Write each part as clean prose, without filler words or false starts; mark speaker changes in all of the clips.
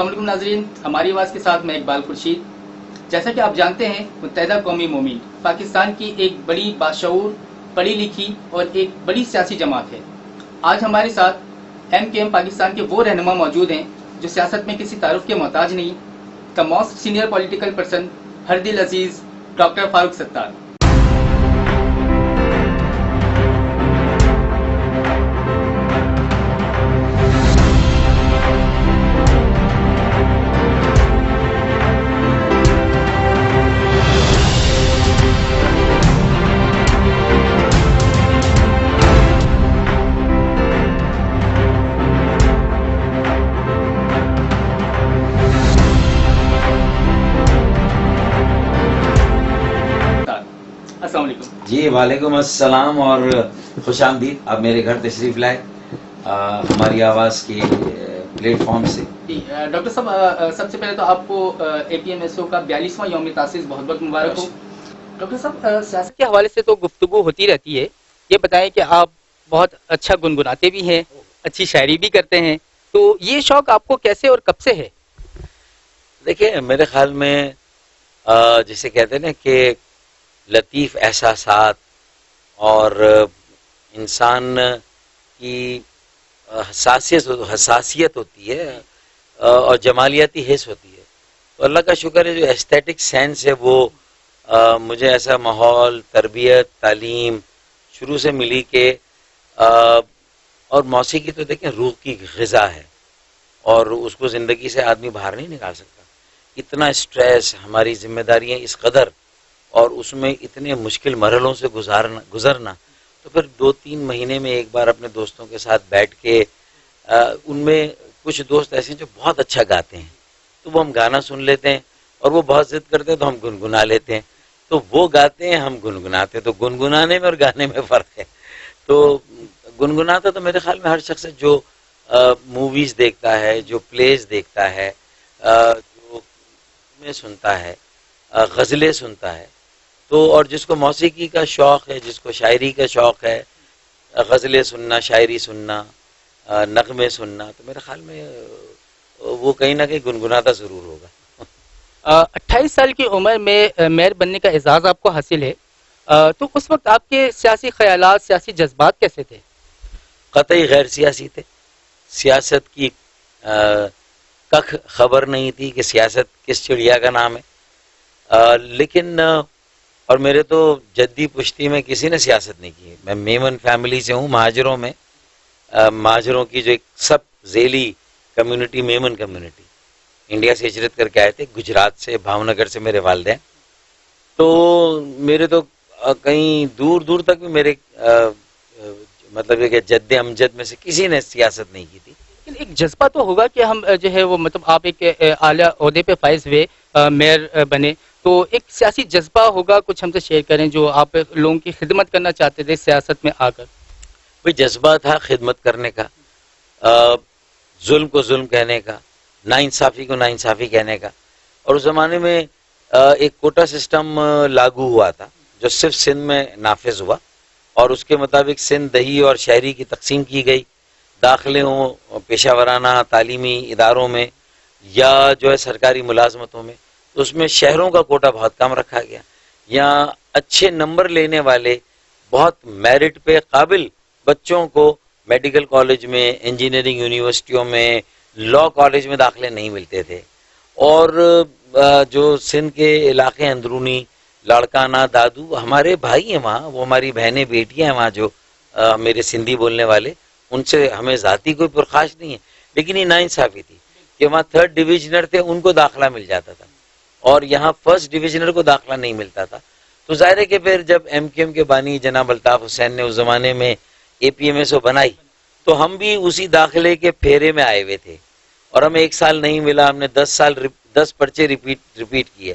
Speaker 1: علیکم ناظرین، ہماری آواز کے ساتھ میں اقبال خورشید۔ جیسا کہ آپ جانتے ہیں، متحدہ قومی مومن پاکستان کی ایک بڑی باشعور، پڑھی لکھی اور ایک بڑی سیاسی جماعت ہے۔ آج ہمارے ساتھ MKM پاکستان کے وہ رہنما موجود ہیں جو سیاست میں کسی تعارف کے محتاج نہیں۔ کا موسٹ سینئر پولیٹیکل پرسن، ہر دل عزیز ڈاکٹر فاروق ستار۔ السلام علیکم
Speaker 2: جی، وعلیکم السلام اور خوش آمدید۔ آپ میرے گھر تشریف لائے ہماری آواز کے پلیٹ فارم سے۔
Speaker 1: ڈاکٹر صاحب، سب سے پہلے تو آپ کو APMSO کا 42واں یوم تاسیس بہت بہت مبارک ہو۔ ڈاکٹر صاحب، سیاست کے حوالے سے تو گفتگو ہوتی رہتی ہے، یہ بتائیں کہ آپ بہت اچھا گنگناتے بھی ہیں، اچھی شاعری بھی کرتے ہیں، تو یہ شوق آپ کو کیسے اور کب سے ہے؟
Speaker 2: دیکھیں، میرے خیال میں جسے کہتے ہیں نا کہ لطیف احساسات اور انسان کی حساسیت ہوتی ہے اور جمالیاتی حس ہوتی ہے، تو اللہ کا شکر ہے جو ایستھیٹک سینس ہے وہ مجھے ایسا ماحول، تربیت، تعلیم شروع سے ملی کہ اور موسیقی تو دیکھیں روح کی غذا ہے اور اس کو زندگی سے آدمی باہر نہیں نکال سکتا۔ اتنا اسٹریس، ہماری ذمہ داریاں اس قدر، اور اس میں اتنے مشکل مرحلوں سے گزرنا، تو پھر 2-3 مہینے میں ایک بار اپنے دوستوں کے ساتھ بیٹھ کے ان میں کچھ دوست ایسے ہیں جو بہت اچھا گاتے ہیں، تو وہ ہم گانا سن لیتے ہیں، اور وہ بہت ضد کرتے ہیں تو ہم گنگنا لیتے ہیں، تو وہ گاتے ہیں ہم گنگناتے ہیں، تو گنگنانے میں اور گانے میں فرق ہے۔ تو گنگناتا تو میرے خیال میں ہر شخص جو موویز دیکھتا ہے، جو پلیز دیکھتا ہے، جو میں سنتا ہے، غزلیں سنتا ہے، تو اور جس کو موسیقی کا شوق ہے، جس کو شاعری کا شوق ہے، غزلیں سننا، شاعری سننا، نغمے سننا، تو میرے خیال میں وہ کہیں نہ کہیں گنگناتا ضرور ہوگا۔
Speaker 1: 28 سال کی عمر میں میئر بننے کا اعزاز آپ کو حاصل ہے، تو اس وقت آپ کے سیاسی خیالات، سیاسی جذبات کیسے تھے؟
Speaker 2: قطعی غیر سیاسی تھے۔ سیاست کی کخ خبر نہیں تھی کہ سیاست کس چڑیا کا نام ہے، لیکن اور میرے تو جدی پشتی میں کسی نے سیاست نہیں کی۔ میں میمن فیملی سے ہوں، مہاجروں میں، مہاجروں کی جو ایک سب ذیلی کمیونٹی، میمن کمیونٹی، انڈیا سے ہجرت کر کے آئے تھے، گجرات سے، بھاونگر سے میرے والدین، تو میرے تو کہیں دور دور تک بھی میرے مطلب یہ کہ جد امجد میں سے کسی نے سیاست نہیں کی تھی۔
Speaker 1: لیکن ایک جذبہ تو ہوگا کہ ہم جو ہے وہ مطلب آپ ایک اعلیٰ عہدے پہ فائز ہوئے، میئر بنے، تو ایک سیاسی جذبہ ہوگا، کچھ ہم سے شیئر کریں جو آپ لوگوں کی خدمت کرنا چاہتے تھے سیاست میں آ کر۔
Speaker 2: کوئی جذبہ تھا خدمت کرنے کا، ظلم کو ظلم کہنے کا، ناانصافی کو ناانصافی کہنے کا، اور اس زمانے میں ایک کوٹا سسٹم لاگو ہوا تھا جو صرف سندھ میں نافذ ہوا، اور اس کے مطابق سندھ دیہی اور شہری کی تقسیم کی گئی، داخلے ہوں پیشہ ورانہ تعلیمی اداروں میں یا جو ہے سرکاری ملازمتوں میں، تو اس میں شہروں کا کوٹا بہت کم رکھا گیا۔ یہاں اچھے نمبر لینے والے، بہت میرٹ پہ قابل بچوں کو میڈیکل کالج میں، انجینئرنگ یونیورسٹیوں میں، لا کالج میں داخلے نہیں ملتے تھے، اور جو سندھ کے علاقے اندرونی، لاڑکانہ، دادو، ہمارے بھائی ہیں وہاں، وہ ہماری بہنیں بیٹیاں ہیں وہاں جو میرے سندھی بولنے والے، ان سے ہمیں ذاتی کوئی پرخاش نہیں ہے، لیکن یہ ناانصافی تھی کہ وہاں 3rd ڈویژنر تھے، ان کو داخلہ مل جاتا تھا، اور یہاں 1st ڈویژنر کو داخلہ نہیں ملتا تھا۔ تو ظاہر ہے کہ پھر جب MKM کے بانی جناب الطاف حسین نے اس زمانے میں APMSO بنائی، تو ہم بھی اسی داخلے کے پھیرے میں آئے ہوئے تھے، اور ہمیں 1 سال نہیں ملا، ہم نے 10 پرچے ریپیٹ کیے،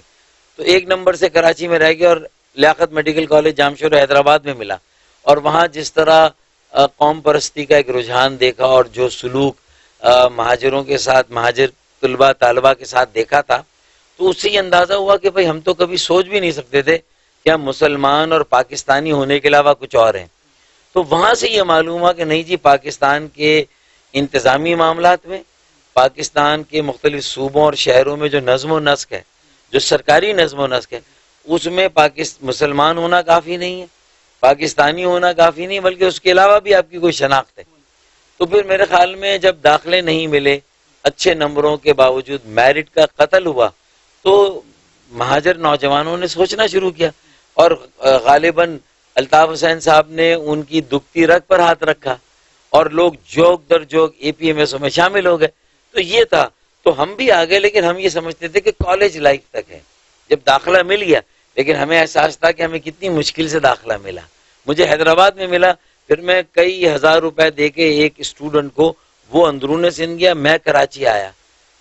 Speaker 2: تو 1 نمبر سے کراچی میں رہ گئے، اور لیاقت میڈیکل کالج جامشورہ حیدرآباد میں ملا، اور وہاں جس طرح قوم پرستی کا ایک رجحان دیکھا، اور جو سلوک مہاجروں کے ساتھ، مہاجر طلبہ طالبہ کے ساتھ دیکھا تھا، تو اس سے یہ اندازہ ہوا کہ بھئی ہم تو کبھی سوچ بھی نہیں سکتے تھے کہ ہم مسلمان اور پاکستانی ہونے کے علاوہ کچھ اور ہیں۔ تو وہاں سے یہ معلوم ہوا کہ نہیں جی، پاکستان کے انتظامی معاملات میں پاکستان کے مختلف صوبوں اور شہروں میں جو نظم و نسق ہے، جو سرکاری نظم و نسق ہے، اس میں مسلمان ہونا کافی نہیں ہے، پاکستانی ہونا کافی نہیں، بلکہ اس کے علاوہ بھی آپ کی کوئی شناخت ہے. تو پھر میرے خیال میں جب داخلے نہیں ملے، اچھے نمبروں کے باوجود میرٹ کا قتل ہوا، تو مہاجر نوجوانوں نے سوچنا شروع کیا، اور غالباً الطاف حسین صاحب نے ان کی دکھتی رگ پر ہاتھ رکھا اور لوگ جوگ در جوگ اے پی ایم ایس او میں شامل ہو گئے. تو یہ تھا، تو ہم بھی آگے، لیکن ہم یہ سمجھتے تھے کہ کالج لائف تک ہے. جب داخلہ مل گیا، لیکن ہمیں احساس تھا کہ ہمیں کتنی مشکل سے داخلہ ملا. مجھے حیدرآباد میں ملا، پھر میں کئی ہزار روپے دے کے ایک اسٹوڈنٹ کو، وہ اندرون سندھ گیا، میں کراچی آیا،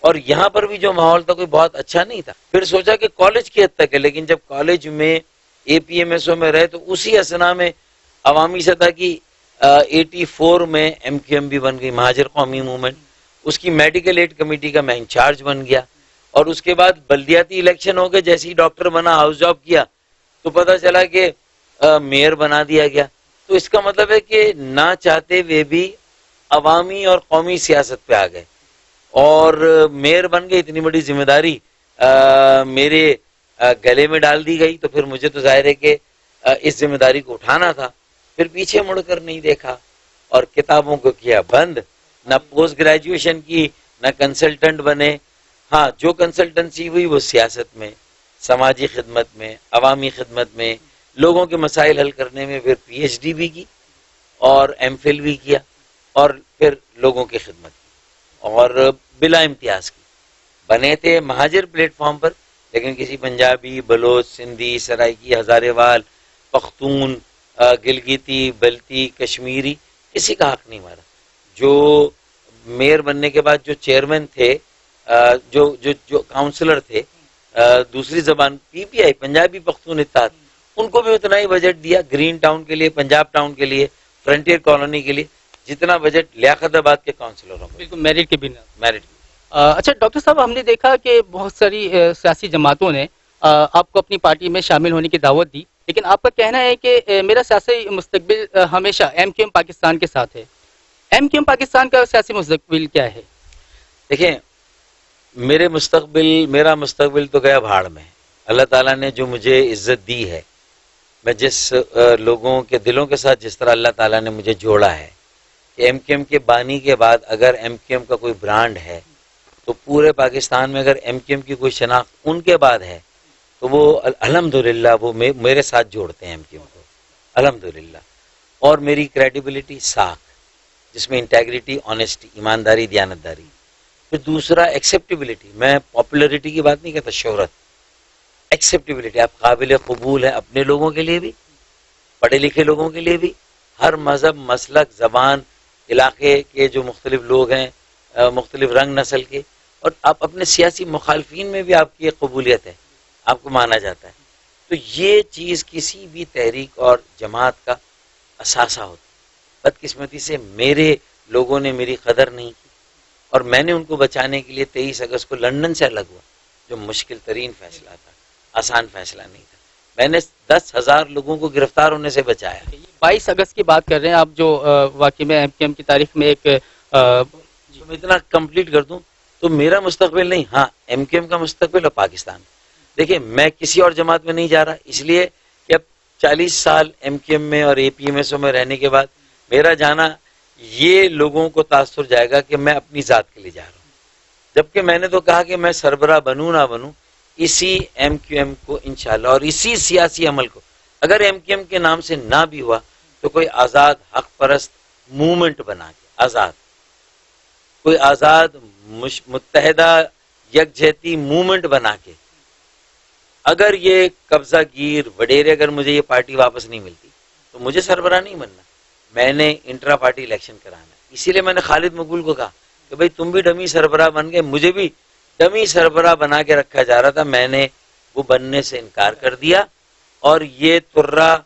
Speaker 2: اور یہاں پر بھی جو ماحول تھا کوئی بہت اچھا نہیں تھا. پھر سوچا کہ کالج کی حد تک ہے، لیکن جب کالج میں اے پی ایم ایس او میں رہے تو اسی اسنا میں عوامی سطح کی 84 میں ایم کیو ایم بھی بن گئی، مہاجر قومی موومنٹ. اس کی میڈیکل ایڈ کمیٹی کا میں انچارج بن گیا، اور اس کے بعد بلدیاتی الیکشن ہو گئے. جیسے ہی ڈاکٹر بنا، ہاؤس جاب کیا، تو پتہ چلا کہ میئر بنا دیا گیا. تو اس کا مطلب ہے کہ نہ چاہتے ہوئے بھی عوامی اور قومی سیاست پہ آ گئے، اور میئر بن گئے. اتنی بڑی ذمہ داری میرے گلے میں ڈال دی گئی، تو پھر مجھے تو ظاہر ہے کہ اس ذمہ داری کو اٹھانا تھا. پھر پیچھے مڑ کر نہیں دیکھا، اور کتابوں کو کیا بند، نہ پوسٹ گریجویشن کی، نہ کنسلٹنٹ بنے. ہاں، جو کنسلٹنسی ہوئی وہ سیاست میں، سماجی خدمت میں، عوامی خدمت میں، لوگوں کے مسائل حل کرنے میں. پھر پی ایچ ڈی بھی کی اور ایم فل بھی کیا، اور پھر لوگوں کی خدمت کی، اور بلا امتیاز کی. بنے تھے مہاجر پلیٹ فارم پر، لیکن کسی پنجابی، بلوچ، سندھی، سرائکی، ہزارے وال، پختون، گلگیتی، بلتی، کشمیری، کسی کا حق نہیں مارا. جو میئر بننے کے بعد جو چیئرمین تھے، جو کاؤنسلر تھے دوسری زبان، پی پی آئی، پنجابی پختون اتحاد، ان کو بھی اتنا ہی بجٹ دیا گرین ٹاؤن کے لیے، پنجاب ٹاؤن کے لیے، فرنٹیئر کالونی کے لیے، جتنا بجٹ لیاقت آباد کے کاؤنسلروں کو.
Speaker 1: بالکل میرٹ کے بنا.
Speaker 2: میرٹ.
Speaker 1: اچھا ڈاکٹر صاحب، ہم نے دیکھا کہ بہت ساری سیاسی جماعتوں نے آپ کو اپنی پارٹی میں شامل ہونے کی دعوت دی، لیکن آپ کا کہنا ہے کہ میرا سیاسی مستقبل ہمیشہ ایم کیو ایم پاکستان کے ساتھ ہے. ایم کیو ایم پاکستان کا سیاسی مستقبل کیا ہے؟
Speaker 2: دیکھیں، میرا مستقبل تو گیا بھاڑ میں. اللہ تعالیٰ نے جو مجھے عزت دی ہے، میں جس لوگوں کے دلوں کے ساتھ جس طرح اللہ تعالیٰ نے مجھے جوڑا ہے، کہ ایم کیو ایم کے بانی کے بعد اگر ایم کیو ایم کا کوئی برانڈ ہے تو پورے پاکستان میں اگر ایم کیو ایم کی کوئی شناخت ان کے بعد ہے تو وہ الحمدللہ وہ میرے ساتھ جوڑتے ہیں ایم کیو ایم کو، الحمدللہ. اور میری کریڈیبلٹی ساکھ، جس میں انٹیگریٹی، آنیسٹی، ایمانداری، دیانتداری. پھر دوسرا ایکسیپٹیبلٹی. میں پاپولرٹی کی بات نہیں کہتا، شہرت، ایکسیپٹیبلٹی. آپ قابل قبول ہیں اپنے لوگوں کے لیے بھی، پڑھے لکھے لوگوں کے لیے بھی، ہر مذہب، مسلک، زبان، علاقے کے جو مختلف لوگ ہیں، مختلف رنگ نسل کے، اور آپ اپنے سیاسی مخالفین میں بھی آپ کی ایک قبولیت ہے، آپ کو مانا جاتا ہے. تو یہ چیز کسی بھی تحریک اور جماعت کا اثاثہ ہوتا ہے. بدقسمتی سے میرے لوگوں نے میری قدر نہیں کی، اور میں نے ان کو بچانے کے لیے 23 اگست کو لندن سے الگ ہوا، جو مشکل ترین فیصلہ تھا، آسان فیصلہ نہیں تھا. میں نے 10,000 لوگوں کو گرفتار ہونے سے بچایا.
Speaker 1: 22 اگست کی بات کر رہے ہیں آپ، جو واقعی میں ایم کیو ایم کی تاریخ میں ایک
Speaker 2: میں اتنا کمپلیٹ کر دوں تو میرا مستقبل نہیں، ہاں ایم کیو ایم کا مستقبل اور پاکستان. دیکھیں، میں کسی اور جماعت میں نہیں جا رہا، اس لیے کہ اب 40 سال ایم کیو ایم میں اور اے پی ایم ایس او میں رہنے کے بعد میرا جانا یہ لوگوں کو تاثر جائے گا کہ میں اپنی ذات کے لیے جا رہا ہوں. جبکہ میں نے تو کہا کہ میں سربراہ بنوں نہ بنوں، اسی ایم کیو ایم کو انشاءاللہ اور اسی سیاسی عمل کو، اگر ایم کیو ایم کے نام سے نہ بھی ہوا تو کوئی آزاد حق پرست موومنٹ بنا کے، کوئی آزاد متحدہ یکجہتی موومنٹ بنا کے، اگر یہ قبضہ گیر وڈیرے، اگر مجھے یہ پارٹی واپس نہیں ملتی تو مجھے سربراہ نہیں بننا، میں نے انٹرا پارٹی الیکشن کرانا. اسی لیے میں نے خالد مقبول کو کہا کہ بھائی تم بھی ڈمی سربراہ بن گئے، مجھے بھی ڈمی سربراہ بنا کے رکھا جا رہا تھا، میں نے وہ بننے سے انکار کر دیا. اور یہ ترہ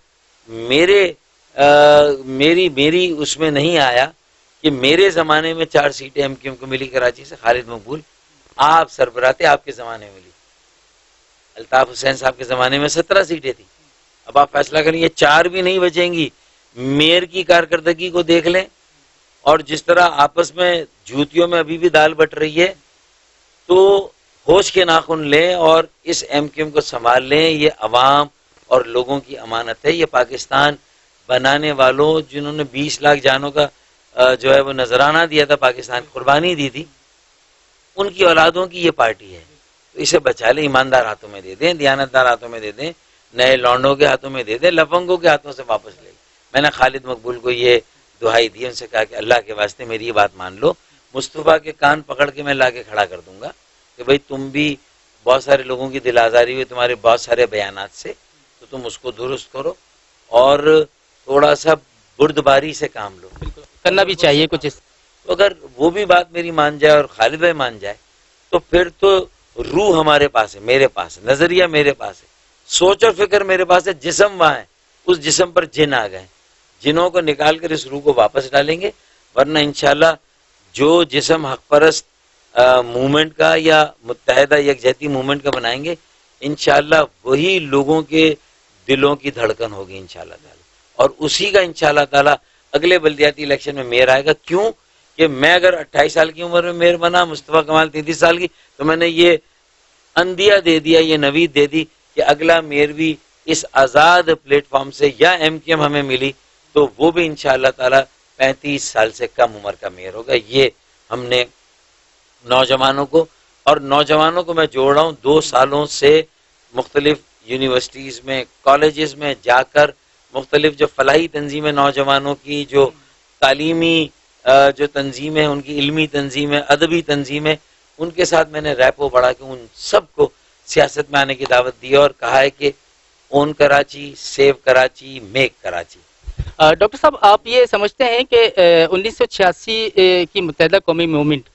Speaker 2: میری اس میں نہیں آیا کہ میرے زمانے میں 4 سیٹیں ایم کیو ایم کو ملی کراچی سے. خالد مقبول آپ سربراہ تھے، آپ کے زمانے میں ملی. الطاف حسین صاحب کے زمانے میں 17 سیٹیں تھیں. اب آپ فیصلہ کریں، یہ 4 بھی نہیں بچیں گی. میئر کی کارکردگی کو دیکھ لیں، اور جس طرح آپس میں جوتیوں میں ابھی بھی دال بٹ رہی ہے، تو ہوش کے ناخن لیں اور اس ایم کیو ایم کو سنبھال لیں. یہ عوام اور لوگوں کی امانت ہے. یہ پاکستان بنانے والوں جنہوں نے 20 لاکھ جانوں کا جو ہے وہ نذرانہ دیا تھا، پاکستان قربانی دی تھی، ان کی اولادوں کی یہ پارٹی ہے. تو اسے بچا لیں، ایماندار ہاتھوں میں دے دیں، دیانتدار ہاتھوں میں دے دیں، نئے لونڈوں کے ہاتھوں میں دے دیں، لفنگوں کے ہاتھوں سے واپس لے. میں نے خالد مقبول کو یہ دہائی دی، ان سے کہا کہ اللہ کے واسطے میری یہ بات مان لو. مصطفیٰ کے کان پکڑ کے میں لا کے کھڑا کر دوں گا کہ بھئی تم بھی بہت سارے لوگوں کی دل آزاری ہوئی تمہارے بہت سارے بیانات سے، تو تم اس کو درست کرو اور تھوڑا سا بردباری سے کام لو.
Speaker 1: کرنا بھی چاہیے کچھ.
Speaker 2: تو اگر وہ بھی بات میری مان جائے اور خالد بھائی مان جائے تو پھر تو روح ہمارے پاس ہے، میرے پاس ہے، نظریہ میرے پاس ہے، سوچ اور فکر میرے پاس ہے، جسم وہاں ہے. اس جسم پر جن آ گئے، جنوں کو نکال کر اس روح کو واپس ڈالیں گے. ورنہ انشاءاللہ جو جسم حق پرست موومنٹ کا یا متحدہ یکجہتی موومنٹ کا بنائیں گے، انشاءاللہ وہی لوگوں کے دلوں کی دھڑکن ہوگی انشاءاللہ تعالی. اور اسی کا انشاءاللہ تعالی اگلے بلدیاتی الیکشن میں میئر آئے گا. کیوں کہ میں اگر 28 سال کی عمر میں میئر بنا، مصطفیٰ کمال 33 سال کی، تو میں نے یہ اندیا دے دیا، یہ نوید دے دی کہ اگلا میئر بھی اس آزاد پلیٹ فارم سے یا ایم کیو ایم ہمیں ملی تو وہ بھی انشاءاللہ تعالی 35 سال سے کم عمر کا میئر ہوگا. یہ ہم نے نوجوانوں کو، اور نوجوانوں کو میں جوڑ رہا ہوں 2 سالوں سے مختلف یونیورسٹیز میں، کالجز میں جا کر مختلف جو فلاحی تنظیمیں نوجوانوں کی، جو تعلیمی جو تنظیمیں ہیں، ان کی علمی تنظیمیں، ادبی تنظیمیں، ان کے ساتھ میں نے ریپو بڑھا کے ان سب کو سیاست میں آنے کی دعوت دی اور کہا ہے کہ own Karachi, save Karachi, make Karachi.
Speaker 1: Doctor صاحب، آپ یہ سمجھتے ہیں کہ 1986 کی متحدہ قومی موومنٹ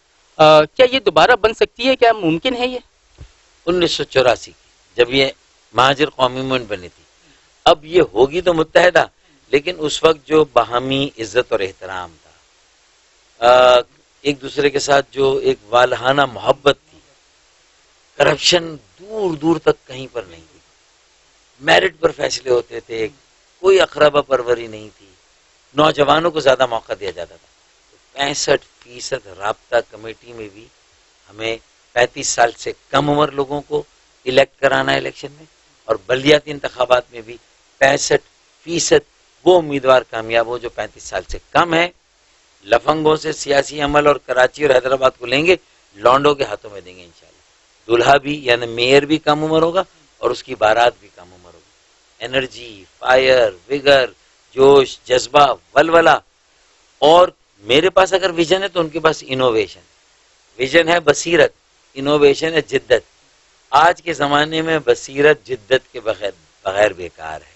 Speaker 1: کیا یہ دوبارہ بن سکتی ہے؟ کیا ممکن ہے یہ؟
Speaker 2: 1984 کی جب یہ مہاجر قومی موومنٹ بنی تھی، اب یہ ہوگی تو متحدہ، لیکن اس وقت جو باہمی عزت اور احترام تھا، ایک دوسرے کے ساتھ جو ایک والہانہ محبت تھی، کرپشن دور دور تک کہیں پر نہیں تھی، میرٹ پر فیصلے ہوتے تھے، کوئی اقربا پروری نہیں تھی، نوجوانوں کو زیادہ موقع دیا جاتا تھا. 65% رابطہ کمیٹی میں بھی ہمیں 35 سال سے کم عمر لوگوں کو الیکٹ کرانا ہے الیکشن میں، اور بلدیاتی انتخابات میں بھی 65% وہ امیدوار کامیاب ہو جو 35 سال سے کم ہے. لفنگوں سے سیاسی عمل اور کراچی اور حیدرآباد کو لیں گے، لونڈوں کے ہاتھوں میں دیں گے انشاءاللہ. دلہا بھی یعنی میئر بھی کم عمر ہوگا اور اس کی بارات بھی کم عمر ہوگی. انرجی، فائر، وگر، جوش، جذبہ، ولولہ. اور میرے پاس اگر ویژن ہے تو ان کے پاس انوویشن. ویژن ہے بصیرت، انوویشن ہے جدت. آج کے زمانے میں بصیرت جدت کے بغیر بیکار ہے.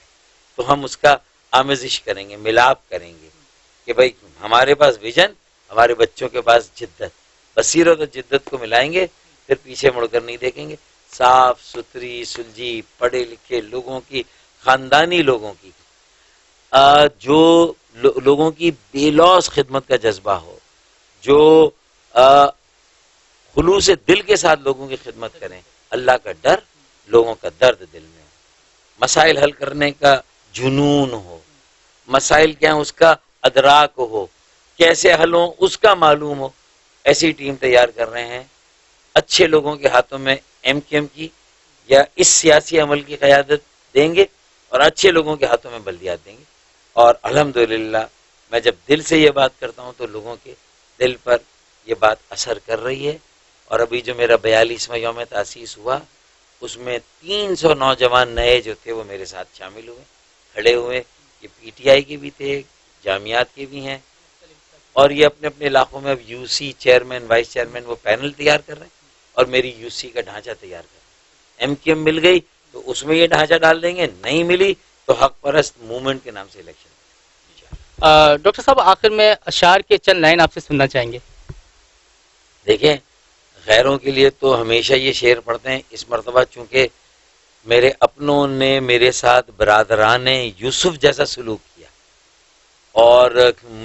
Speaker 2: تو ہم اس کا آمیزش کریں گے، ملاپ کریں گے کہ بھائی ہمارے پاس ویژن، ہمارے بچوں کے پاس جدت. بصیرت اور جدت کو ملائیں گے، پھر پیچھے مڑ کر نہیں دیکھیں گے. صاف ستھری، سلجھی، پڑھے لکھے لوگوں کی، خاندانی لوگوں کی، جو لوگوں کی بے لوث خدمت کا جذبہ ہو، جو خلوص دل کے ساتھ لوگوں کی خدمت کریں. اللہ کا ڈر، لوگوں کا درد دل میں ہو، مسائل حل کرنے کا جنون ہو، مسائل کیا ہیں اس کا ادراک ہو، کیسے حل ہوں اس کا معلوم ہو. ایسی ٹیم تیار کر رہے ہیں. اچھے لوگوں کے ہاتھوں میں ایم کیو ایم کی یا اس سیاسی عمل کی قیادت دیں گے اور اچھے لوگوں کے ہاتھوں میں بلدیات دیں گے. اور الحمدللہ میں جب دل سے یہ بات کرتا ہوں تو لوگوں کے دل پر یہ بات اثر کر رہی ہے. اور ابھی جو میرا 42واں یوم تاسیس ہوا، اس میں 300 نوجوان نئے جو تھے وہ میرے ساتھ شامل ہوئے، کھڑے ہوئے. یہ پی ٹی آئی کے بھی تھے، جامعات کے بھی ہیں، اور یہ اپنے اپنے علاقوں میں اب U C chairman, vice chairman وہ پینل تیار کر رہے ہیں اور میری یو سی کا ڈھانچہ تیار کر رہے ہیں. ایم کیو ایم مل گئی تو اس میں یہ ڈھانچہ ڈال دیں گے، نہیں ملی تو حق پرست موومنٹ کے نام سے الیکشن.
Speaker 1: ڈاکٹر صاحب، آخر میں اشعار کے چند لائن آپ سے سننا چاہیں گے.
Speaker 2: دیکھیں، غیروں کے لیے تو ہمیشہ یہ شعر پڑھتے ہیں. اس مرتبہ چونکہ میرے اپنوں نے میرے ساتھ برادران یوسف جیسا سلوک کیا اور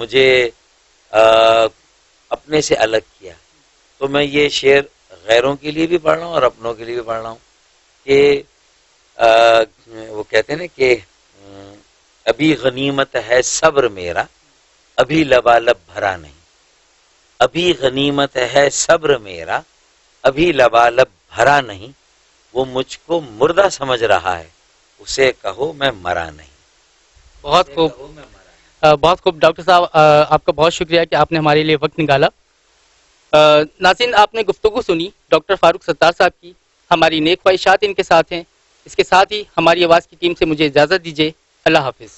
Speaker 2: مجھے اپنے سے الگ کیا، تو میں یہ شعر غیروں کے لیے بھی پڑھ رہا ہوں اور اپنوں کے لیے بھی پڑھ رہا ہوں کہ وہ کہتے ہیں نا کہ ابھی غنیمت ہے صبر میرا، ابھی لبالب بھرا نہیں، ابھی غنیمت ہے صبر میرا، ابھی لبالب بھرا نہیں، وہ مجھ کو مردہ سمجھ رہا ہے، اسے کہو میں مرا نہیں۔
Speaker 1: بہت خوب، بہت خوب ڈاکٹر صاحب، آپ کا بہت شکریہ کہ آپ نے ہمارے لیے وقت نکالا۔ ناظرین، آپ نے گفتگو سنی ڈاکٹر فاروق ستار صاحب کی، ہماری نیک خواہشات ان کے ساتھ ہیں۔ اس کے ساتھ ہی ہماری آواز کی ٹیم سے مجھے اجازت دیجیے، اللہ حافظ۔